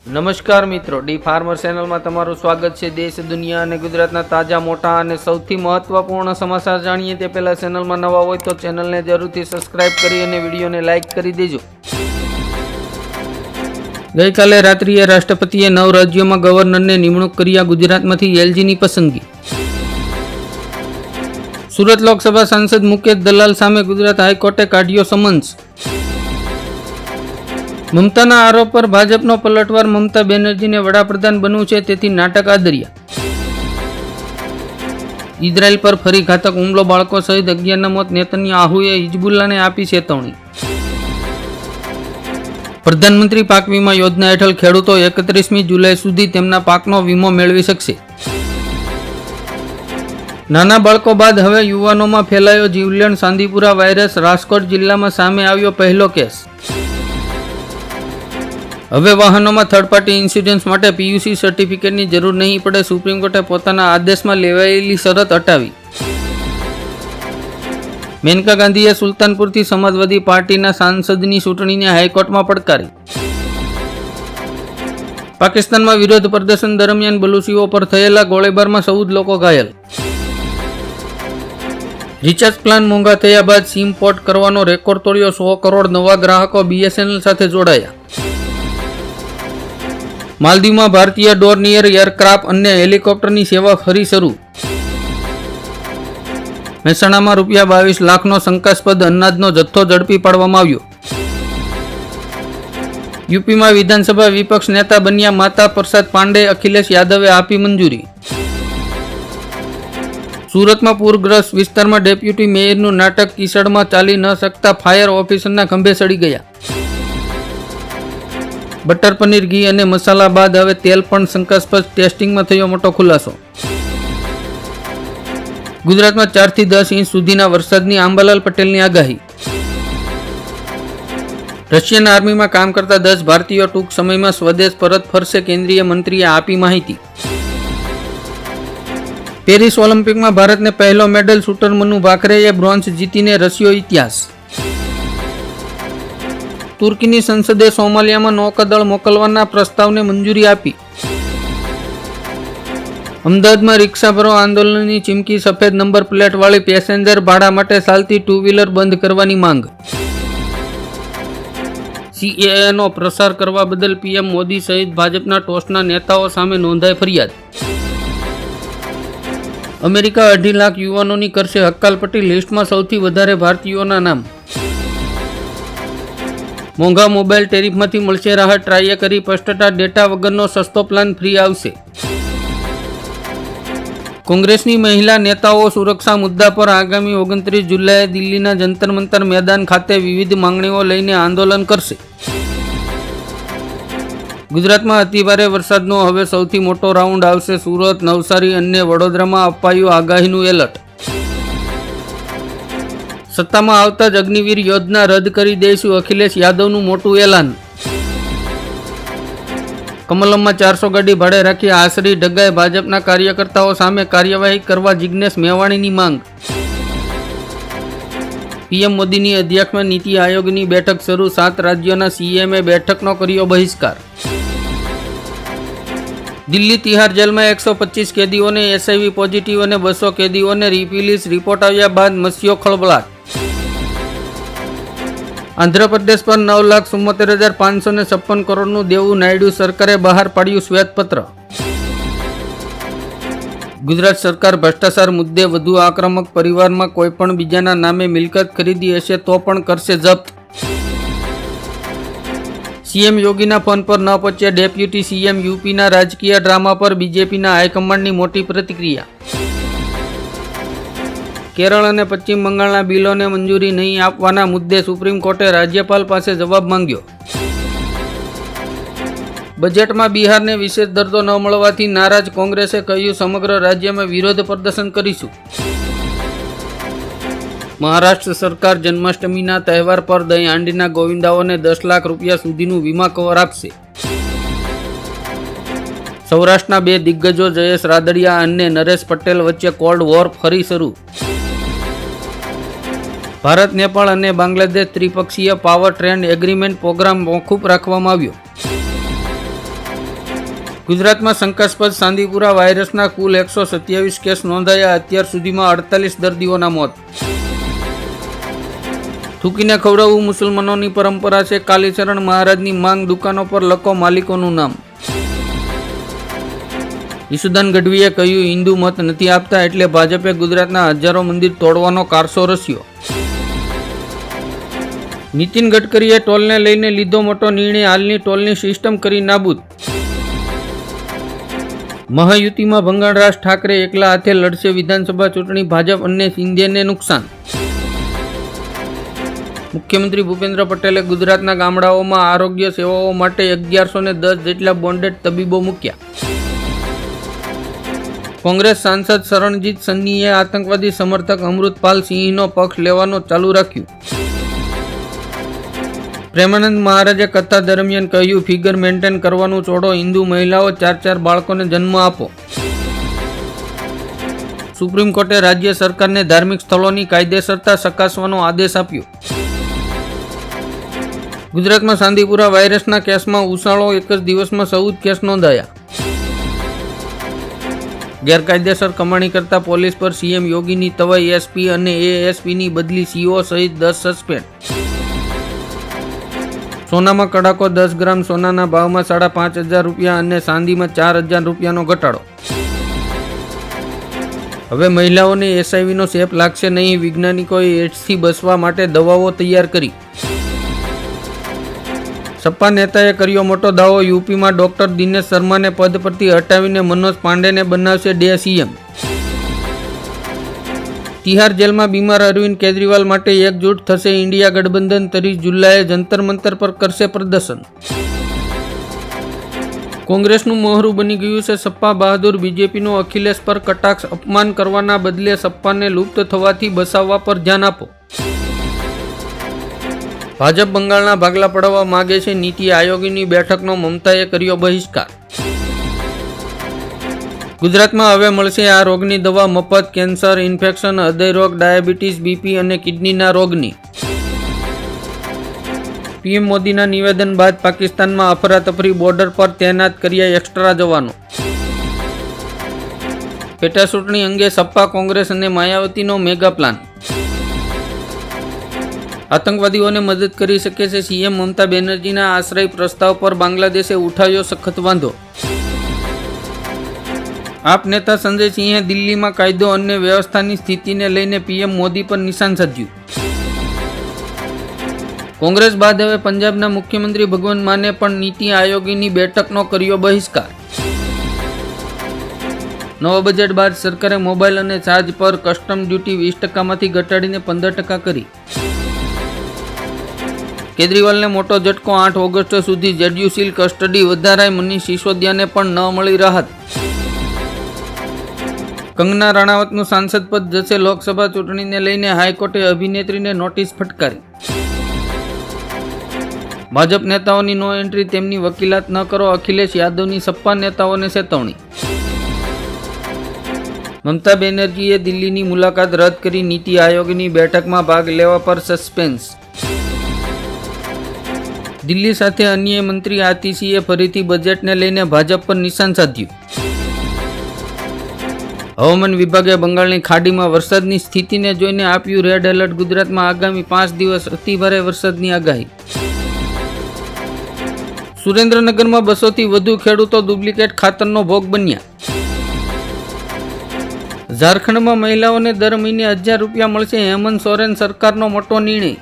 નમસ્કાર મિત્રો, D farmer ચેનલમાં તમારું સ્વાગત છે। દેશ, દુનિયા અને ગુજરાતના તાજા, મોટા અને સૌથી મહત્વપૂર્ણ સમાચાર જાણીએ તે પહેલા ચેનલમાં નવા હોય તો ચેનલને જરૂરથી સબસ્ક્રાઇબ કરી અને વિડીયોને લાઇક કરી દેજો। ગઈકાલે રાત્રિએ રાષ્ટ્રપતિએ 9 રાજ્યોમાં ગવર્નરને નિમણૂક કર્યા। ગુજરાતમાંથી એલજીની પસંદગી। સુરત લોકસભા સાંસદ મુકેશ દલાલ સામે ગુજરાત હાઈકોર્ટે કાઢ્યો સમન્સ। મમતાના આરોપ પર ભાજપનો પલટવાર। મમતા બેનર્જીને વડાપ્રધાન બનવું છે તેથી નાટક આદર્યા। ઇઝરાયલ પર ફરી ઘાતક હુમલો, બાળકો સહિત 11ના મોત। નેતન્યાહુએ હિઝબુલ્લાને આપી ચેતવણી। પ્રધાનમંત્રી પાક વીમા યોજના હેઠળ ખેડૂતો 31મી જુલાઈ સુધી તેમના પાકનો વીમો મેળવી શકશે। નાના બાળકો બાદ હવે યુવાનોમાં ફેલાયો જીવલેણ ચાંદીપુરા વાયરસ। રાજકોટ જિલ્લામાં સામે આવ્યો પહેલો કેસ। હવે વાહનોમાં થર્ડ પાર્ટી ઇન્સ્યોરન્સ માટે પીયુસી સર્ટિફિકેટની જરૂર નહીં પડે। સુપ્રીમ કોર્ટે પોતાના આદેશમાં લેવાયેલી શરત હટાવી। મેનકા ગાંધીએ સુલતાનપુરથી સમાજવાદી પાર્ટીના સાંસદની ચૂંટણીને હાઈકોર્ટમાં પડકારી। પાકિસ્તાનમાં વિરોધ પ્રદર્શન દરમિયાન બલુચીઓ પર થયેલા ગોળીબારમાં 14 લોકો ઘાયલ। રિચાર્જ પ્લાન મોંઘા થયા બાદ સિમ પોર્ટ કરવાનો રેકોર્ડ તોડ્યો। 100 કરોડ નવા ગ્રાહકો બીએસએનએલ સાથે જોડાયા। માલદીવમાં ભારતીય ડોર્નિયર એરક્રાફ્ટ અને હેલિકોપ્ટરની સેવા ફરી શરૂ। મહેસાણામાં ₹22 લાખનો શંકાસ્પદ અનાજનો જથ્થો ઝડપી પાડવામાં આવ્યો। યુપીમાં વિધાનસભા વિપક્ષ નેતા બન્યા માતા પ્રસાદ પાંડે। અખિલેશ યાદવે આપી મંજૂરી। સુરતમાં પૂરગ્રસ્ત વિસ્તારમાં ડેપ્યુટી મેયરનું નાટક। કિશોરમાં ચાલી ન શકતા ફાયર ઓફિસરના ખંભે સડી ગયા। બટર પનીર, ઘી અને મસાલા બાદ હવે તેલ પણ શંકાસ્પદ। ટેસ્ટિંગમાં થયો મોટો ખુલાસો। ગુજરાતમાં 4 થી 10 ઇંચ સુધીના વરસાદની આંબાલાલ પટેલની આગાહી। રશિયન આર્મીમાં કામ કરતા 10 ભારતીયો ટૂંક સમયમાં સ્વદેશ પરત ફરશે। કેન્દ્રીય મંત્રીએ આપી માહિતી। પેરિસ ઓલિમ્પિકમાં ભારતને પહેલો મેડલ। શૂટર મનુ ભાકરેએ બ્રોન્ઝ જીતીને રચ્યો ઇતિહાસ। તુર્કીની સંસદે સોમાલિયામાં નૌકાદળ મોકલવાના પ્રસ્તાવને મંજૂરી આપી। અમદાવાદમાં રિક્ષા ભરો આંદોલનની ચીમકી। સફેદ નંબર પ્લેટવાળી પેસેન્જર ભાડા માટે ચાલતી 2 વ્હીલર બંધ કરવાની માંગ। સીએએનો પ્રસાર કરવા બદલ પીએમ મોદી સહિત ભાજપના ટોચના નેતાઓ સામે નોંધાઈ ફરિયાદ। અમેરિકા 2.5 લાખ યુવાનોની કરશે હકાલપટ્ટી। લિસ્ટમાં સૌથી વધારે ભારતીયોના નામ। મોંઘા મોબાઈલ ટેરિફમાંથી મળશે રાહત। ટ્રાઈએ કરી સ્પષ્ટતા, ડેટા વગરનો સસ્તો પ્લાન ફ્રી આવશે। કોંગ્રેસની મહિલા નેતાઓ સુરક્ષા મુદ્દા પર આગામી 29 જુલાઈએ દિલ્હીના જંતર મંતર મેદાન ખાતે વિવિધ માંગણીઓ લઈને આંદોલન કરશે। ગુજરાતમાં અતિભારે વરસાદનો હવે સૌથી મોટો રાઉન્ડ આવશે। સુરત, નવસારી અને વડોદરામાં અપાયું આગાહીનું એલર્ટ। સત્તામાં આવતા જ અગ્નિવીર યોજના રદ કરી દઈશું, અખિલેશ યાદવનું મોટું એલાન। કમલમમાં 400 ગાડી ભાડે રાખી આશરી ઢગાઈ। ભાજપના કાર્યકર્તાઓ સામે કાર્યવાહી કરવા જિગ્નેશ મેવાણીની માંગ। પીએમ મોદીની અધ્યક્ષતામાં નીતિ આયોગની બેઠક શરૂ। 7 રાજ્યોના સીએમએ બેઠકનો કર્યો બહિષ્કાર। દિલ્હી તિહાર જેલમાં 125 કેદીઓને એચઆઈવી પોઝિટિવ અને 200 કેદીઓને રિપીલીસ રિપોર્ટ આવ્યા બાદ મચ્યો ખળભળાટ। આંધ્રપ્રદેશ પર 9,74,556 કરોડનું દેવું। નાયડુ સરકારે બહાર પાડ્યું શ્વેતપત્ર। ગુજરાત સરકાર ભ્રષ્ટાચાર મુદ્દે વધુ આક્રમક। પરિવારમાં કોઈપણ બીજાના નામે મિલકત ખરીદી હશે તો પણ કરશે જપ્ત। સીએમ યોગીના ફોન પર ન પહોંચ્યા ડેપ્યુટી સીએમ। યુપીના રાજકીય ડ્રામા પર બીજેપીના હાઈકમાન્ડની મોટી પ્રતિક્રિયા। કેરળ અને પશ્ચિમ બંગાળના બિલોને મંજૂરી નહીં આપવાના મુદ્દે સુપ્રીમ કોર્ટે રાજ્યપાલ પાસે જવાબ માંગ્યો। બજેટમાં બિહારને વિશેષ દરજ્જો ન મળવાથી નારાજ કોંગ્રેસે કહ્યું સમગ્ર રાજ્યમાં વિરોધ પ્રદર્શન કરીશું। મહારાષ્ટ્ર સરકાર જન્માષ્ટમીના તહેવાર પર દહીં હાંડીના ગોવિંદાઓને 10 લાખ રૂપિયા સુધીનું વીમા કવર આપશે। સૌરાષ્ટ્રના 2 દિગ્ગજો જયેશ રાદડિયા અને નરેશ પટેલ વચ્ચે કોલ્ડ વોર ફરી શરૂ। ભારત, નેપાળ અને બાંગ્લાદેશ ત્રિપક્ષીય પાવર ટ્રેડ એગ્રીમેન્ટ પ્રોગ્રામ મોકૂફ રાખવામાં આવ્યો। ગુજરાતમાં શંકાસ્પદ ચાંદીપુરા વાયરસના કુલ 127 કેસ નોંધાયા. અત્યાર સુધીમાં 48 દર્દીઓના મોત. થૂકીને ખવડાવવું મુસલમાનોની પરંપરા છે. કાલીચરણ મહારાજની માંગ, દુકાનો પર લખો માલિકોનું નામ. ઈસુદાન ગઢવીએ કહ્યું, હિન્દુ મત નથી આપતા એટલે ભાજપે ગુજરાતના હજારો મંદિર તોડવાનો કારસો રચ્યો. નીતિન ગડકરીએ ટોલને લઈને લીધો મોટો નિર્ણય, હાલની ટોલની સિસ્ટમ કરી નાબૂદ. મહાયુતિમાં ભંગાણ, રાજ ઠાકરે એકલા હાથે લડશે વિધાનસભા ચૂંટણી, ભાજપ અને શિંદેને નુકસાન. મુખ્યમંત્રી ભૂપેન્દ્ર પટેલે ગુજરાતના ગામડાઓમાં આરોગ્ય સેવાઓ માટે 1110 જેટલા બોન્ડેડ તબીબો મૂક્યા. કોંગ્રેસ સાંસદ શરણજીત સન્નીએ આતંકવાદી સમર્થક અમૃતપાલ સિંહનો પક્ષ લેવાનું ચાલુ રાખ્યું. પ્રેમાનંદ મહારાજે કથા દરમિયાન કહ્યું, ફિગર મેન્ટેન કરવાનું છોડો, હિન્દુ મહિલાઓ 4 બાળકોને જન્મ આપો. સુપ્રીમ કોર્ટે રાજ્ય સરકારને ધાર્મિક સ્થળોની કાયદેસરતા ચકાસવાનો આદેશ આપ્યો. ગુજરાતમાં ચાંદીપુરા વાયરસના કેસમાં ઉછાળો, એક જ દિવસમાં 14 કેસ નોંધાયા. ગેરકાયદેસર કમાણી કરતા પોલીસ પર સીએમ યોગીની તવાઈ, એસપી અને એએસપીની બદલી, સીઓ સહિત 10 સસ્પેન્ડ. સોનામાં કડાકો, 10 ગ્રામ સોનાના ભાવમાં 5,500 રૂપિયા અને ચાંદીમાં 4,000 રૂપિયાનો ઘટાડો. હવે મહિલાઓને એસઆઈવીનો ચેપ લાગશે નહીં, વૈજ્ઞાનિકોએ એડ્સથી બચવા માટે દવાઓ તૈયાર કરી. સપા નેતાએ કર્યો મોટો દાવો, યુપીમાં ડોક્ટર દિનેશ શર્માને પદ પરથી હટાવીને મનોજ પાંડેને બનાવશે ડે સીએમ. તિહાર જેલમાં બીમાર અરવિંદ કેજરીવાલ માટે એકજૂટ થશે ઇન્ડિયા ગઠબંધન. 30 જુલાઈએ જંતર મંતર પર કરશે પ્રદર્શન. કોંગ્રેસનું મોહરું બની ગયું છે સપ્પા બહાદુર. બીજેપીનો અખિલેશ પર કટાક્ષ, અપમાન કરવાના બદલે સપ્પાને લુપ્ત થવાથી બચાવવા પર ધ્યાન આપો. ભાજપ બંગાળના ભાગલા પડાવવા માગે છે. નીતિ આયોગની બેઠકનો મમતાએ કર્યો બહિષ્કાર. ગુજરાતમાં હવે મળશે આ રોગની દવા મફત. કેન્સર, ઇન્ફેક્શન, હૃદય રોગ, ડાયાબિટીસ, બીપી અને કિડનીના રોગની. પીએમ મોદીના નિવેદન બાદ પાકિસ્તાનમાં અફરાતફરી, બોર્ડર પર તૈનાત કર્યા એક્સ્ટ્રા જવાનો. પેટા ચૂંટણી અંગે સપ્પા, કોંગ્રેસ અને માયાવતીનો મેગા પ્લાન. આતંકવાદીઓને મદદ કરી શકે છે. સીએમ મમતા બેનર્જીના આશ્રય પ્રસ્તાવ પર બાંગ્લાદેશે ઉઠાવ્યો સખત વાંધો. આપ નેતા સંજય સિંહે દિલ્હીમાં કાયદો અને વ્યવસ્થાની સ્થિતિને લઈને પીએમ મોદી પર નિશાન સાધ્યું. કોંગ્રેસ બાદ હવે પંજાબના મુખ્યમંત્રી ભગવંત માને પણ નીતિ આયોગની બેઠકનો કર્યો બહિષ્કાર. નવા બજેટ બાદ સરકારે મોબાઈલ અને ચાર્જ પર કસ્ટમ ડ્યુટી 20%માંથી ઘટાડીને 15% કરી. કેજરીવાલને મોટો ઝટકો, 8 ઓગસ્ટ સુધી જ્યુડિશિયલ કસ્ટડી વધારાય. મનીષ સિસોદિયાને પણ ન મળી રાહત. કંગના રાણાવતનું સાંસદ પદ જશે. લોકસભા ચૂંટણીને લઈને હાઈકોર્ટે અભિનેત્રીને નોટિસ ફટકારી. ભાજપ નેતાઓની નો એન્ટ્રી, તેમની વકીલાત ન કરો. અખિલેશ યાદવની સપ્પા નેતાઓને ચેતવણી. મમતા બેનર્જીએ દિલ્હીની મુલાકાત રદ કરી. નીતિ આયોગની બેઠકમાં ભાગ લેવા પર સસ્પેન્સ. દિલ્હી સાથે અન્ય મંત્રી આતિશીએ ફરીથી બજેટને લઈને ભાજપ પર નિશાન સાધ્યું. હવામાન વિભાગે બંગાળની ખાડીમાં વરસાદની સ્થિતિને જોઈને આપ્યું રેડ એલર્ટ. ગુજરાતમાં આગામી 5 દિવસ અતિભારે વરસાદની આગાહી. સુરેન્દ્રનગરમાં 200થી વધુ ખેડૂતો ડુપ્લિકેટ ખાતરનો ભોગ બન્યા. ઝારખંડમાં મહિલાઓને દર મહિને 1000 રૂપિયા મળશે. હેમંત સોરેન સરકારનો મોટો નિર્ણય.